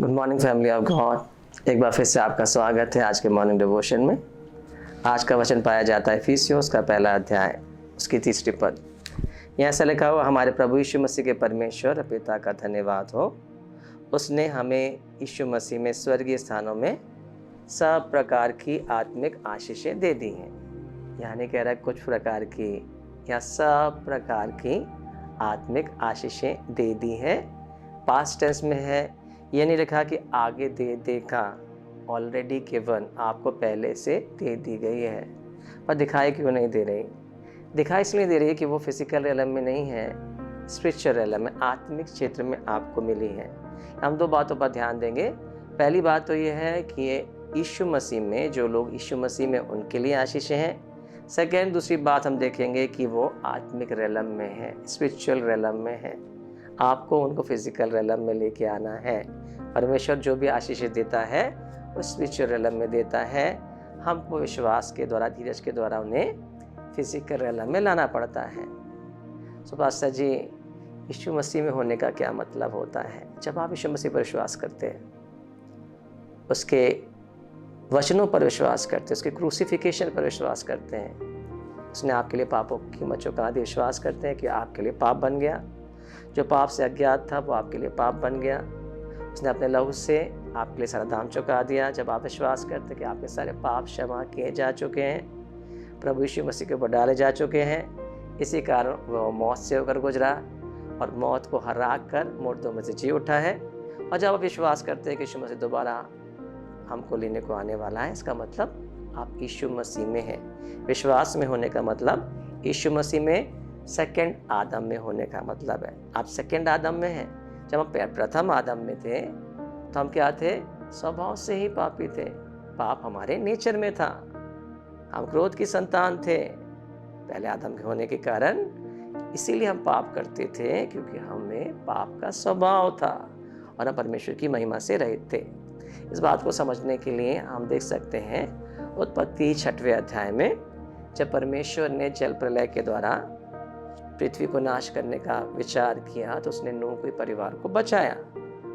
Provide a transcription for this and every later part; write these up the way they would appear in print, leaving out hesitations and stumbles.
Good morning family of God. एक बार फिर से आपका स्वागत है आज के मॉर्निंग डिवोशन में। आज का वचन पाया जाता है इफिसियों का पहला अध्याय उसकी 3री पद। यहाँ ऐसा लिखा हुआ, हमारे प्रभु यीशु मसीह के परमेश्वर पिता का धन्यवाद हो, उसने हमें यीशु मसीह में स्वर्गीय स्थानों में सब प्रकार की आत्मिक आशीषें दे दी हैं। यानी कह रहा है कुछ प्रकार की या सब प्रकार की आत्मिक आशीषें दे दी हैं। पास्ट टेंस में है, ये नहीं लिखा कि आगे दे देगा, ऑलरेडी गिवन, आपको पहले से दे दी गई है। पर दिखाई क्यों नहीं दे रही? दिखाई इसलिए दे रही है कि वो फिजिकल रेलम में नहीं है, स्पिरिचुअल रेलम में, आत्मिक क्षेत्र में आपको मिली है। हम दो बातों पर ध्यान देंगे। पहली बात तो ये है कि ये यीशु मसीह में, जो लोग यीशु मसीह में, उनके लिए आशीषें हैं। सेकेंड, दूसरी बात हम देखेंगे कि वो आत्मिक रेलम में है, स्पिरिचुअल रेलम में है। आपको उनको फिजिकल रेलम में लेके आना है। परमेश्वर जो भी आशीष देता है वो स्पिरिचुअल रेलम में देता है। हमको विश्वास के द्वारा, धीरज के द्वारा उन्हें फिजिकल रेलम में लाना पड़ता है। सो पास्टर जी, यीशु मसीह में होने का क्या मतलब होता है? जब आप यीशु मसीह पर विश्वास करते हैं, उसके वचनों पर विश्वास करते हैं, उसके क्रूसिफिकेशन पर विश्वास करते हैं, उसने आपके लिए पापों की कीमत चुका दी, विश्वास करते हैं कि आपके लिए पाप बन गया, जो पाप से अज्ञात था वो आपके लिए पाप बन गया, उसने अपने लहू से आपके लिए सारा दाम चुका दिया। जब आप विश्वास करते कि आपके सारे पाप क्षमा किए जा चुके हैं, प्रभु यीशु मसीह के ऊपर डाले जा चुके हैं, इसी कारण वो मौत से होकर गुजरा और मौत को हरा कर मुर्दों में से जी उठा है। और जब आप विश्वास करते हैं कि यीशु मसीह दोबारा हमको लेने को आने वाला है, इसका मतलब आप यीशु मसीह में हैं। विश्वास में होने का मतलब यीशु मसीह में सेकंड आदम में होने का मतलब है। आप सेकंड आदम में हैं। जब हम प्रथम आदम में थे तो हम क्या थे? स्वभाव से ही पापी थे। पाप हमारे नेचर में था, हम क्रोध की संतान थे पहले आदम के होने के कारण। इसीलिए हम पाप करते थे, क्योंकि हमें पाप का स्वभाव था और हम परमेश्वर की महिमा से रहित थे। इस बात को समझने के लिए हम देख सकते हैं उत्पत्ति 6वें अध्याय में, जब परमेश्वर ने जल प्रलय के द्वारा पृथ्वी को नाश करने का विचार किया तो उसने नूह के परिवार को बचाया।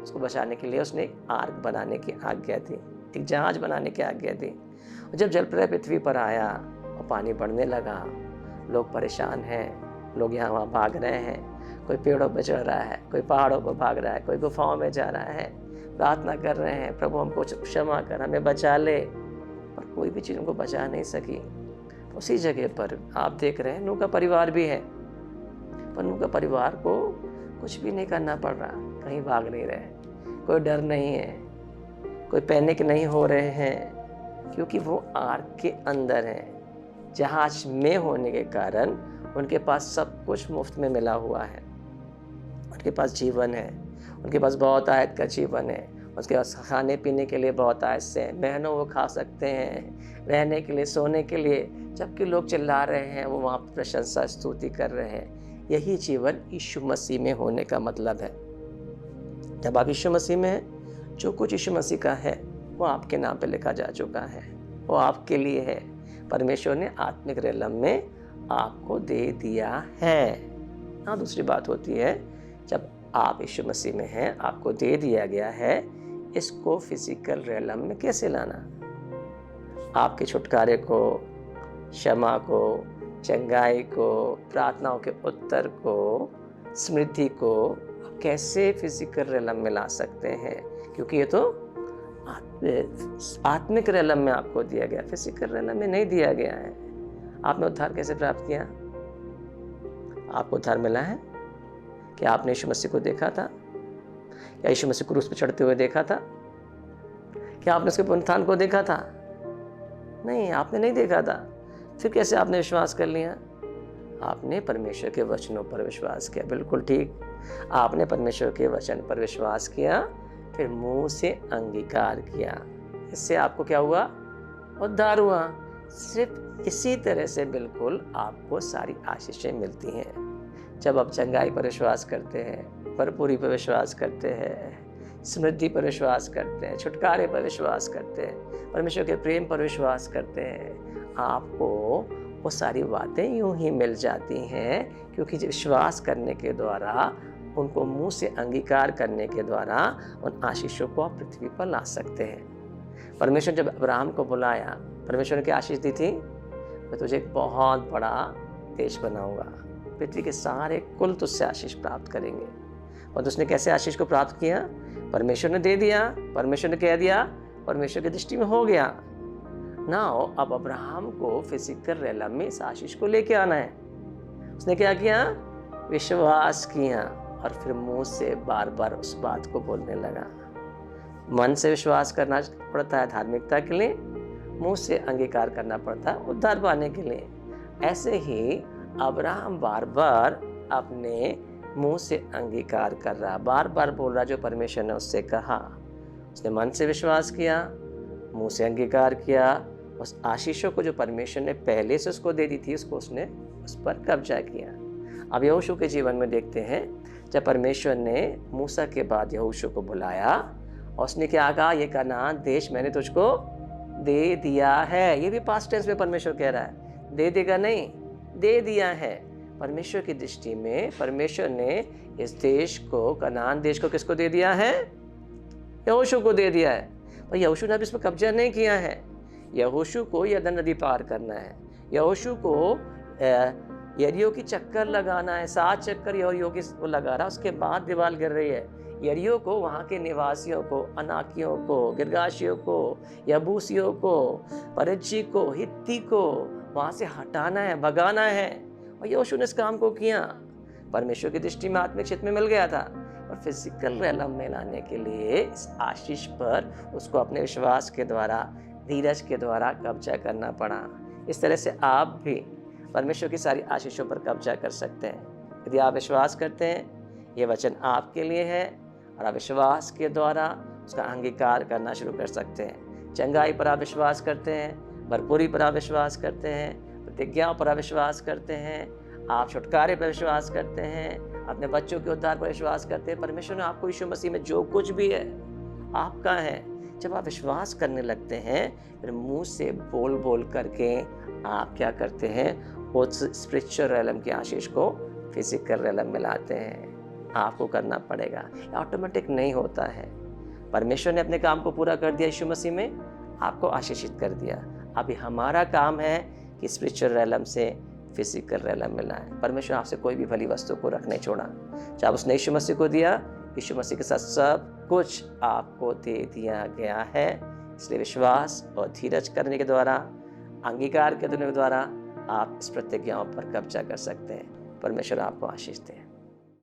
उसको बचाने के लिए उसने एक आर्क बनाने की आज्ञा दी, एक जहाज बनाने की आज्ञा दी। और जब जल प्रलय पृथ्वी पर आया और पानी बढ़ने लगा, लोग परेशान हैं, लोग यहाँ वहाँ भाग रहे हैं, कोई पेड़ों पर चढ़ रहा है, कोई पहाड़ों पर भाग रहा है, कोई गुफाओं में जा रहा है, प्रार्थना कर रहे हैं, प्रभु हमको क्षमा कर, हमें बचा ले, पर कोई भी चीज़ उनको बचा नहीं सकी। उसी जगह पर आप देख रहे हैं नूह का परिवार भी है, पर नूह का परिवार को कुछ भी नहीं करना पड़ रहा, कहीं भाग नहीं रहे, कोई डर नहीं है, कोई पैनिक नहीं हो रहे हैं, क्योंकि वो आर्क के अंदर हैं। जहाज में होने के कारण उनके पास सब कुछ मुफ्त में मिला हुआ है। उनके पास जीवन है, उनके पास बहुत आयत का जीवन है, उसके पास खाने पीने के लिए बहुत आयत से है, महीनों वो खा सकते हैं, रहने के लिए, सोने के लिए। जबकि लोग चिल्ला रहे हैं, वो वहाँ प्रशंसा स्तुति कर रहे हैं। यही जीवन यीशु मसीह में होने का मतलब है। जब आप यीशु मसीह में हैं, जो कुछ यीशु मसीह का है वो आपके नाम पे लिखा जा चुका है, वो आपके लिए है। परमेश्वर ने आत्मिक रेलम में आपको दे दिया है। हाँ, दूसरी बात होती है, जब आप यीशु मसीह में हैं, आपको दे दिया गया है, इसको फिजिकल रेलम में कैसे लाना? आपके छुटकारे को, क्षमा को, चंगाई को, प्रार्थनाओं के उत्तर को, समृद्धि को कैसे फिजिकल रेलम में ला सकते हैं? क्योंकि ये तो आत्मिक रेलम में आपको दिया गया, फिजिकल रेलम में नहीं दिया गया है। आपने उद्धार कैसे प्राप्त किया? आपको उद्धार मिला है कि आपने यीशु मसीह को देखा था, या यीशु मसीह क्रूस पर चढ़ते हुए देखा था? क्या आपने उसके पुनरुत्थान को देखा था? नहीं, आपने नहीं देखा था। फिर कैसे आपने विश्वास कर लिया? आपने परमेश्वर के वचनों पर विश्वास किया। बिल्कुल ठीक, आपने परमेश्वर के वचन पर विश्वास किया, फिर मुंह से अंगीकार किया। इससे आपको क्या हुआ? उद्धार हुआ। सिर्फ इसी तरह से बिल्कुल आपको सारी आशीषें मिलती हैं। जब आप चंगाई पर विश्वास करते हैं, भरपूरी पर विश्वास करते हैं, समृद्धि पर विश्वास करते हैं, छुटकारे पर विश्वास करते हैं, परमेश्वर के प्रेम पर विश्वास करते हैं, आपको वो सारी बातें यूं ही मिल जाती हैं, क्योंकि विश्वास करने के द्वारा उनको मुंह से अंगीकार करने के द्वारा उन आशीषों को आप पृथ्वी पर ला सकते हैं। परमेश्वर जब अब्राहम को बुलाया, परमेश्वर ने क्या आशीष दी थी? मैं तुझे एक बहुत बड़ा देश बनाऊंगा, पृथ्वी के सारे कुल तुझसे आशीष प्राप्त करेंगे। और उसने कैसे आशीष को प्राप्त किया? परमेश्वर ने दे दिया, परमेश्वर ने कह दिया, परमेश्वर की दृष्टि में हो गया। नाउ अब अब्राहम को फिजिकल रेलम में इस आशीष को लेके आना है। उसने क्या किया? विश्वास किया और फिर मुंह से बार बार उस बात को बोलने लगा। मन से विश्वास करना पड़ता है धार्मिकता के लिए, मुंह से अंगीकार करना पड़ता है उद्धार पाने के लिए। ऐसे ही अब्राहम बार बार अपने मुंह से अंगीकार कर रहा, बार बार बोल रहा जो परमेश्वर ने उससे कहा। उसने मन से विश्वास किया, मुंह से अंगीकार किया, उस आशीषों को जो परमेश्वर ने पहले से उसको दे दी थी उसको उसने उस पर कब्जा किया। अब यहोशू के जीवन में देखते हैं, जब परमेश्वर ने मूसा के बाद यहोशू को बुलाया और उसने क्या कहा? ये कनान देश मैंने तुझको दे दिया है। ये भी पास्ट टेंस में परमेश्वर कह रहा है, दे देगा नहीं, दे दिया है। परमेश्वर की दृष्टि में परमेश्वर ने इस देश को, कनान देश को किसको दे दिया है? यहोशू को दे दिया है। पर यहोशू ने अभी इसमें कब्जा नहीं किया है। यहोशू को यरदन नदी पार करना है, यहोशू को यरीहो की चक्कर लगाना है। 7 चक्कर यरीहो की वो लगा रहा, उसके बाद दीवार गिर रही है। यरीहो को, वहाँ के निवासियों को, अनाकियों को, गिर्गाशियों को, यबूसियों को, परिज्जी को, हित्ती को वहाँ से हटाना है, भगाना है। और यहोशू ने इस काम को किया। परमेश्वर की दृष्टि में आत्मिक क्षेत्र में मिल गया था, और फिजिकल रेलम में लाने के लिए इस आशीष पर उसको अपने विश्वास के द्वारा, धीरज के द्वारा कब्जा करना पड़ा। इस तरह से आप भी परमेश्वर की सारी आशीषों पर कब्जा कर सकते हैं। यदि आप विश्वास करते हैं ये वचन आपके लिए है, और आप विश्वास के द्वारा उसका अंगीकार करना शुरू कर सकते हैं। चंगाई पर आप विश्वास करते हैं, भरपूरी पर आप विश्वास करते हैं, प्रतिज्ञाओं पर आप विश्वास करते हैं, आप छुटकारे पर विश्वास करते हैं, अपने बच्चों के उद्धार पर विश्वास करते हैं। परमेश्वर ने आपको यीशु मसीह में जो कुछ भी है आपका है। जब आप विश्वास करने लगते हैं, फिर मुंह से बोल बोल करके आप क्या करते हैं? उस स्पिरिचुअल रेलम की आशीष को फिजिकल रेलम में लाते हैं। आपको करना पड़ेगा, ऑटोमेटिक नहीं होता है। परमेश्वर ने अपने काम को पूरा कर दिया, यीशु मसीह में आपको आशीषित कर दिया। अभी हमारा काम है कि स्पिरिचुअल रेलम से फिजिकल रेलम में लाएं। परमेश्वर आपसे कोई भी भली वस्तु को रख नहीं छोड़ा। जब उसने यीशु मसीह को दिया, यीशु मसीह के साथ सब कुछ आपको दे दिया गया है। इसलिए विश्वास और धीरज करने के द्वारा, अंगीकार करने के द्वारा आप इस प्रतिज्ञाओं पर कब्जा कर सकते हैं। परमेश्वर आपको आशीष दे।